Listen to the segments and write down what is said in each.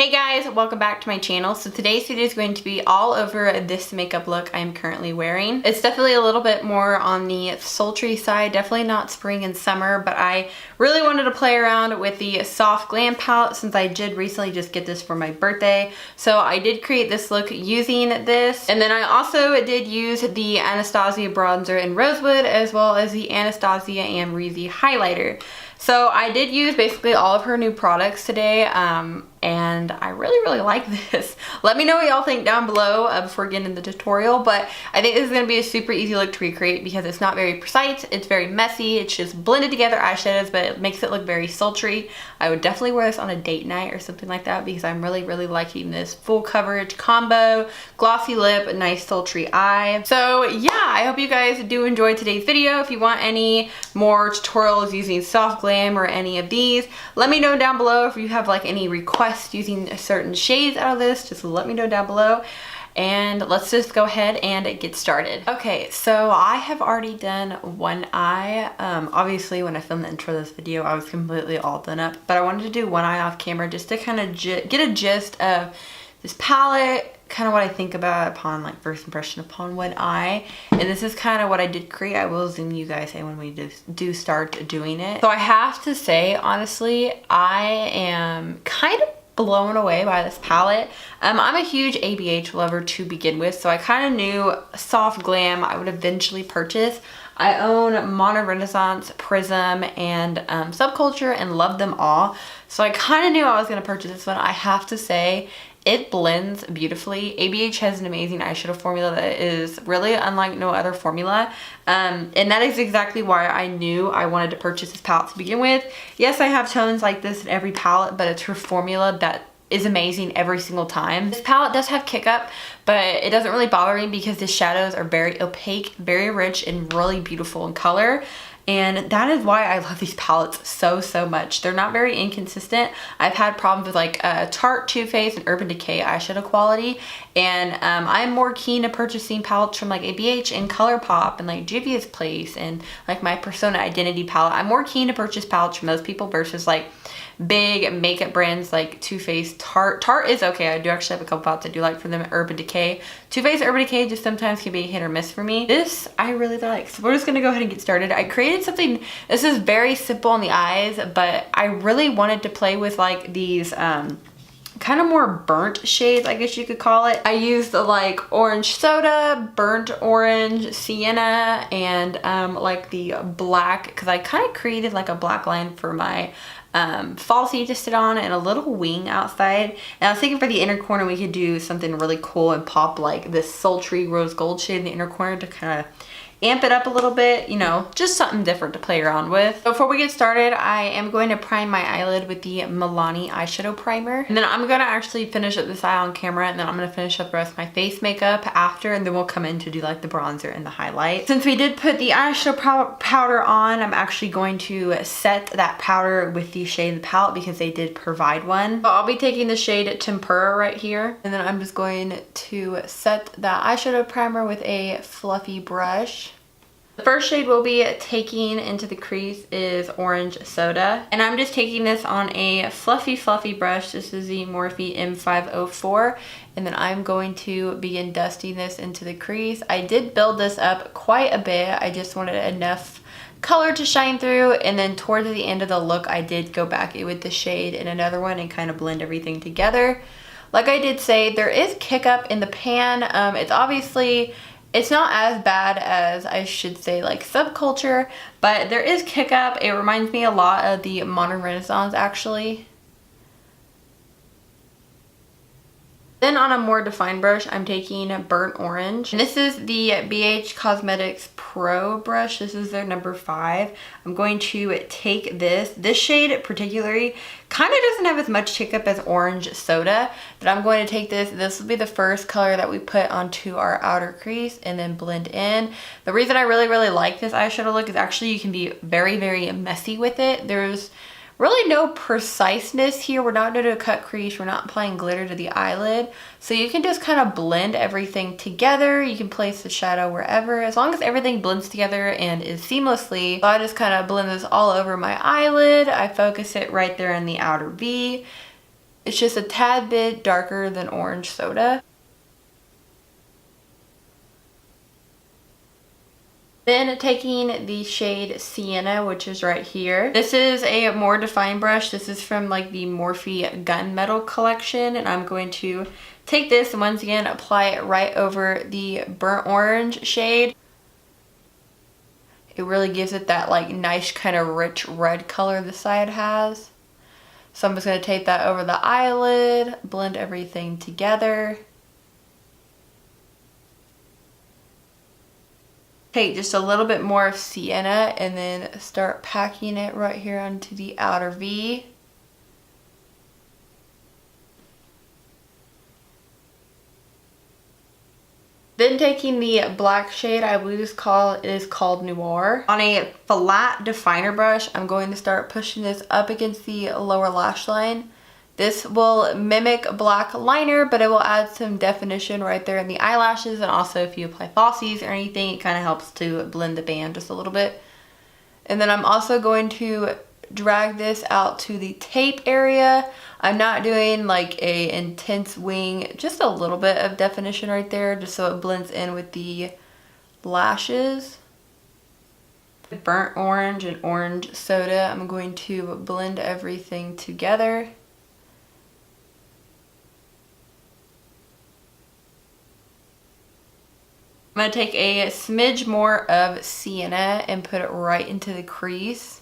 Hey guys, welcome back to my channel. So today's video is going to be all over this makeup look I'm currently wearing. It's definitely a little bit more on the sultry side, definitely not spring and summer, but I really wanted to play around with the soft glam palette since I did recently just get this for my birthday. So I did create this look using this. And then I also did use the Anastasia bronzer in Rosewood as well as the Anastasia Amrezy highlighter. So I did use basically all of her new products today, and I really like this. Let me know what y'all think down below before getting into the tutorial, but I think this is going to be a super easy look to recreate because it's not very precise, it's very messy, it's just blended together eyeshadows, but it makes it look very sultry. I would definitely wear this on a date night or something like that because I'm really liking this full coverage combo, glossy lip, nice sultry eye. So yeah, I hope you guys do enjoy today's video. If you want any more tutorials using soft glam or any of these, let me know down below. If you have like any requests using certain shades out of this, just let me know down below. And let's just go ahead and get started. Okay, so I have already done one eye. Obviously when I filmed the intro of this video, I was completely all done up, but I wanted to do one eye off camera just to kind of get a gist of this palette, kind of what I think about upon like first impression upon one eye. And this is kind of what I did create. I will zoom you guys in when we do start doing it. So I have to say, honestly, I am kind of blown away by this palette. I'm a huge ABH lover to begin with, so I kind of knew soft glam I would eventually purchase. I own Modern Renaissance, Prism, and Subculture and love them all. So I kind of knew I was going to purchase this one. I have to say, it blends beautifully. ABH has an amazing eyeshadow formula that is really unlike no other formula. And that is exactly why I knew I wanted to purchase this palette to begin with. Yes, I have tones like this in every palette, but it's her formula that is amazing every single time. This palette does have kick up, but it doesn't really bother me because the shadows are very opaque, very rich, and really beautiful in color. And that is why I love these palettes so much. They're not very inconsistent. I've had problems with like Tarte, Too Faced, and Urban Decay eyeshadow quality. And I'm more keen to purchasing palettes from like ABH and ColourPop and like Juvia's Place and like my Persona Identity palette. I'm more keen to purchase palettes from those people versus like big makeup brands like Too Faced, Tarte. Tarte is okay. I do actually have a couple palettes I do like from them. Urban Decay. Too Faced, Urban Decay just sometimes can be hit or miss for me. This I really like. So we're just gonna go ahead and get started. I created something, this is very simple on the eyes, but I really wanted to play with like these kind of more burnt shades, I guess you could call it. I used like orange soda, burnt orange, sienna, and like the black, because I kind of created like a black line for my fall seat to sit on and a little wing outside. And I was thinking for the inner corner we could do something really cool and pop like this sultry rose gold shade in the inner corner to kind of amp it up a little bit, you know, just something different to play around with. Before we get started, I am going to prime my eyelid with the Milani eyeshadow primer. And then I'm gonna actually finish up this eye on camera, and then I'm gonna finish up the rest of my face makeup after, and then we'll come in to do like the bronzer and the highlight. Since we did put the eyeshadow powder on, I'm actually going to set that powder with the shade of the palette because they did provide one. So I'll be taking the shade Tempera right here, and then I'm just going to set that eyeshadow primer with a fluffy brush. The first shade we'll be taking into the crease is Orange Soda. And I'm just taking this on a fluffy brush. This is the Morphe M504. And then I'm going to begin dusting this into the crease. I did build this up quite a bit. I just wanted enough color to shine through. And then towards the end of the look, I did go back in with the shade and another one and kind of blend everything together. Like I did say, there is kick up in the pan. It's not as bad as, I should say, like Subculture, but there is kick up. It reminds me a lot of the Modern Renaissance, actually. Then on a more defined brush, I'm taking Burnt Orange. And this is the BH Cosmetics Pro brush. This is their number 5. I'm going to take this shade particularly kind of doesn't have as much kick up as Orange Soda, but I'm going to take this will be the first color that we put onto our outer crease and then blend in. The reason I really like this eyeshadow look is actually you can be very messy with it. There's really no preciseness here. We're not doing a cut crease. We're not applying glitter to the eyelid. So you can just kind of blend everything together. You can place the shadow wherever, as long as everything blends together and is seamlessly. So I just kind of blend this all over my eyelid. I focus it right there in the outer V. It's just a tad bit darker than orange soda. Then taking the shade Sienna, which is right here. This is a more defined brush. This is from like the Morphe Gunmetal collection, and I'm going to take this and once again apply it right over the burnt orange shade. It really gives it that like nice kind of rich red color the side has. So I'm just going to take that over the eyelid, blend everything together. Take just a little bit more of Sienna and then start packing it right here onto the outer V. Then taking the black shade, I believe it is called Noir. On a flat definer brush, I'm going to start pushing this up against the lower lash line. This will mimic black liner, but it will add some definition right there in the eyelashes, and also if you apply falsies or anything, it kind of helps to blend the band just a little bit. And then I'm also going to drag this out to the tape area. I'm not doing like a intense wing, just a little bit of definition right there, just so it blends in with the lashes. Burnt orange and orange soda, I'm going to blend everything together. I'm going to take a smidge more of Sienna and put it right into the crease.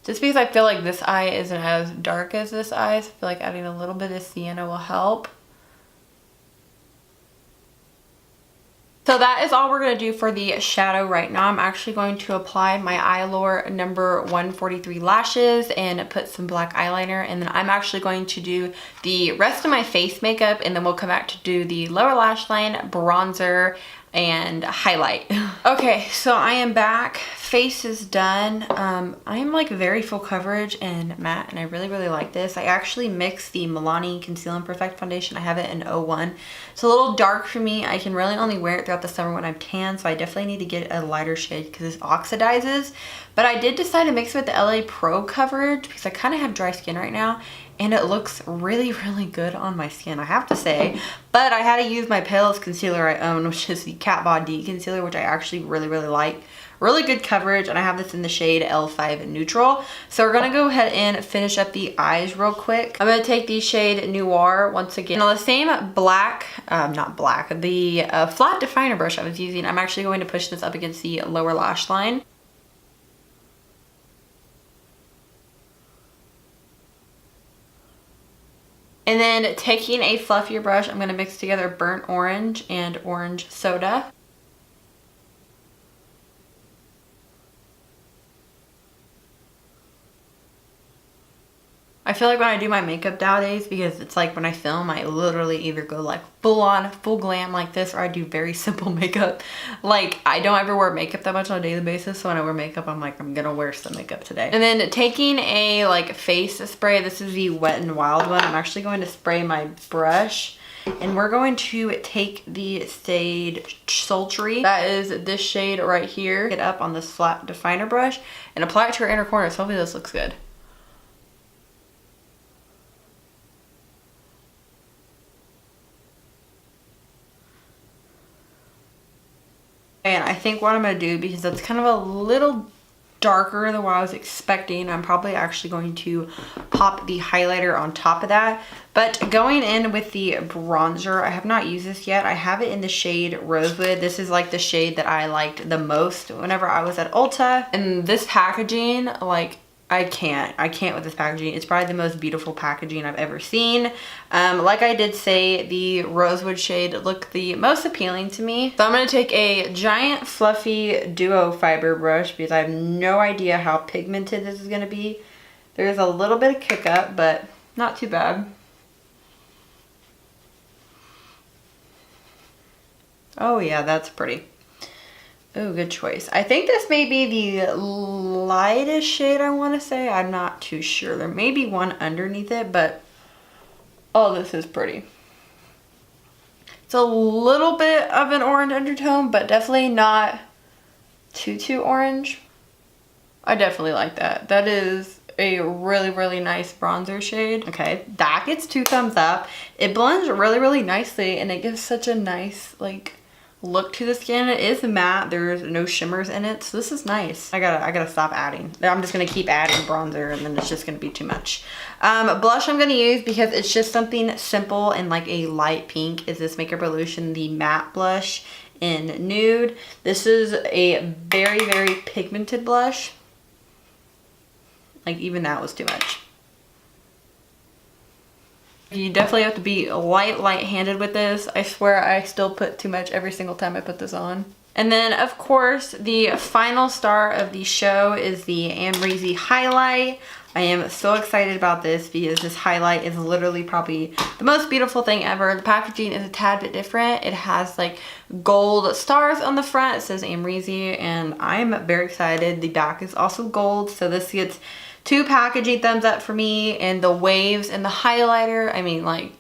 Just because I feel like this eye isn't as dark as this eye, so I feel like adding a little bit of Sienna will help. So that is all we're going to do for the shadow right now. I'm actually going to apply my Eyelure number 143 lashes and put some black eyeliner, and then I'm actually going to do the rest of my face makeup, and then we'll come back to do the lower lash line, bronzer, and highlight. Okay, so I am back. Face is done. I am like very full coverage and matte, and I really like this. I actually mixed the Milani Conceal and Perfect foundation. I have it in 01. It's a little dark for me. I can really only wear it throughout the summer when I'm tan, so I definitely need to get a lighter shade because it oxidizes. But I did decide to mix it with the LA Pro coverage because I kind of have dry skin right now, and it looks really good on my skin, I have to say. But I had to use my palest concealer I own, which is the Kat Von D concealer, which I actually really like. Really good coverage, and I have this in the shade L5 Neutral. So we're gonna go ahead and finish up the eyes real quick. I'm gonna take the shade Noir once again. On the same black, the flat definer brush I was using, I'm actually going to push this up against the lower lash line. And then taking a fluffier brush, I'm going to mix together burnt orange and orange soda. I feel like when I do my makeup nowadays, because it's like when I film, I literally either go like full glam like this, or I do very simple makeup. Like, I don't ever wear makeup that much on a daily basis, so when I wear makeup, I'm like, I'm gonna wear some makeup today. And then taking a like face spray, this is the Wet n Wild one. I'm actually going to spray my brush, and we're going to take the shade Sultry. That is this shade right here. Get up on this flat definer brush and apply it to your inner corners. Hopefully this looks good. And I think what I'm going to do, because that's kind of a little darker than what I was expecting, I'm probably actually going to pop the highlighter on top of that. But going in with the bronzer, I have not used this yet. I have it in the shade Rosewood. This is like the shade that I liked the most whenever I was at Ulta. And this packaging, like, I can't with this packaging. It's probably the most beautiful packaging I've ever seen. Like I did say, the Rosewood shade looked the most appealing to me. So I'm going to take a giant fluffy duo fiber brush because I have no idea how pigmented this is going to be. There's a little bit of kick up, but not too bad. Oh yeah, that's pretty. Oh, good choice. I think this may be the lightest shade, I want to say. I'm not too sure. There may be one underneath it, but oh, this is pretty. It's a little bit of an orange undertone, but definitely not too orange. I definitely like that. That is a really, really nice bronzer shade. Okay, that gets 2 thumbs up. It blends really, really nicely and it gives such a nice like look to the skin. It is matte, there's no shimmers in it, so this is nice. I gotta stop adding. I'm just gonna keep adding bronzer and then it's just gonna be too much. Blush I'm gonna use because it's just something simple and like a light pink is this Makeup Revolution, the matte blush in nude. This is a very, very pigmented blush. Like even that was too much. You definitely have to be light-handed with this. I swear I still put too much every single time I put this on. And then of course the final star of the show is the Amrezy highlight. I am so excited about this because this highlight is literally probably the most beautiful thing ever. The packaging is a tad bit different. It has like gold stars on the front. It says Amrezy and I'm very excited. The back is also gold, so this gets 2 packaging thumbs up for me, and the waves and the highlighter, I mean like,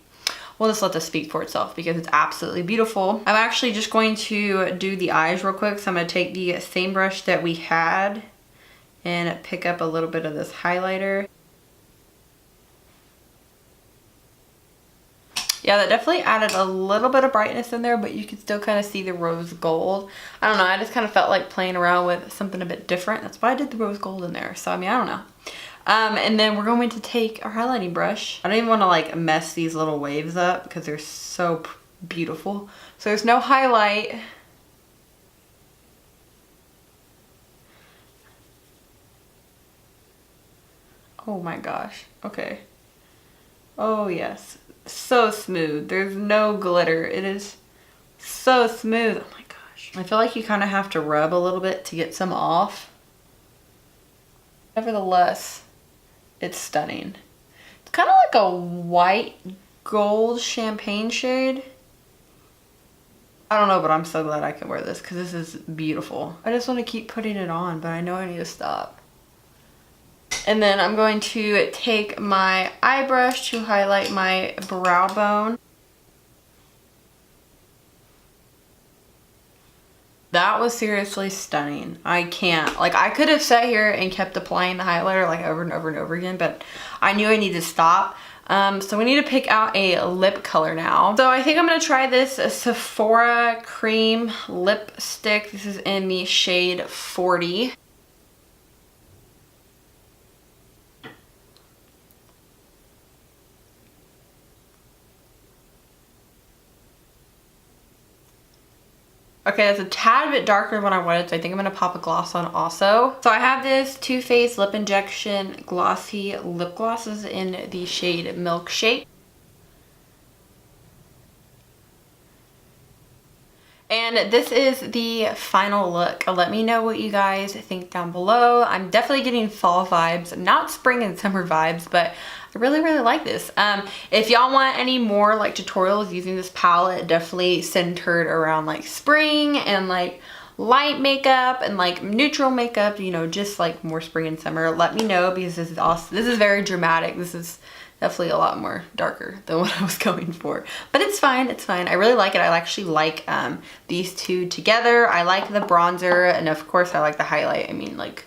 we'll just let this speak for itself because it's absolutely beautiful. I'm actually just going to do the eyes real quick. So I'm gonna take the same brush that we had and pick up a little bit of this highlighter. Yeah, that definitely added a little bit of brightness in there, but you can still kind of see the rose gold. I don't know, I just kind of felt like playing around with something a bit different. That's why I did the rose gold in there. So, I mean, I don't know. And then we're going to take our highlighting brush. I don't even want to like mess these little waves up because they're so beautiful. So there's no highlight. Oh my gosh, okay. Oh yes. So smooth. There's no glitter. It is so smooth. Oh my gosh. I feel like you kind of have to rub a little bit to get some off. Nevertheless, it's stunning. It's kind of like a white gold champagne shade. I don't know, but I'm so glad I can wear this because this is beautiful. I just want to keep putting it on, but I know I need to stop. And then I'm going to take my eye brush to highlight my brow bone. That was seriously stunning. I can't, like I could have sat here and kept applying the highlighter like over and over and over again, but I knew I needed to stop. So we need to pick out a lip color now. So I think I'm gonna try this Sephora Cream Lipstick. This is in the shade 40. Okay, it's a tad bit darker than I wanted, so I think I'm going to pop a gloss on also. So I have this Too Faced Lip Injection Glossy Lip Gloss. This is in the shade Milkshake. And this is the final look. Let me know what you guys think down below. I'm definitely getting fall vibes, not spring and summer vibes, but I really, really like this. If y'all want any more like tutorials using this palette, definitely centered around like spring and like light makeup and like neutral makeup, you know, just like more spring and summer, let me know because this is awesome. This is very dramatic. This is definitely a lot more darker than what I was going for, but it's fine, it's fine. I really like it. I actually like these two together. I like the bronzer, and of course I like the highlight. I mean, like,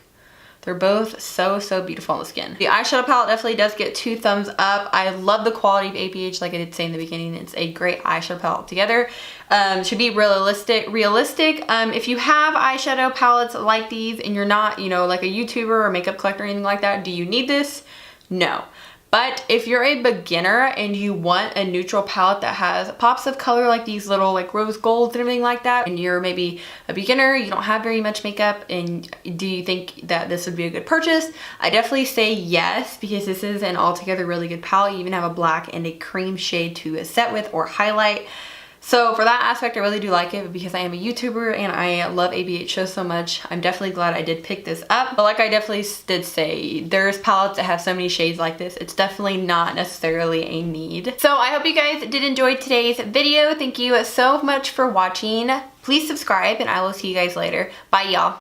they're both so, so beautiful on the skin. The eyeshadow palette definitely does get 2 thumbs up. I love the quality of APH, like I did say in the beginning. It's a great eyeshadow palette together. Should be realistic. If you have eyeshadow palettes like these and you're not, you know, like a YouTuber or makeup collector or anything like that, do you need this? No. But if you're a beginner and you want a neutral palette that has pops of color like these little like rose golds and everything like that, and you're maybe a beginner, you don't have very much makeup, and do you think that this would be a good purchase? I definitely say yes, because this is an altogether really good palette. You even have a black and a cream shade to set with or highlight. So for that aspect, I really do like it, because I am a YouTuber and I love ABH shows so much. I'm definitely glad I did pick this up. But like I definitely did say, there's palettes that have so many shades like this. It's definitely not necessarily a need. So I hope you guys did enjoy today's video. Thank you so much for watching. Please subscribe and I will see you guys later. Bye, y'all.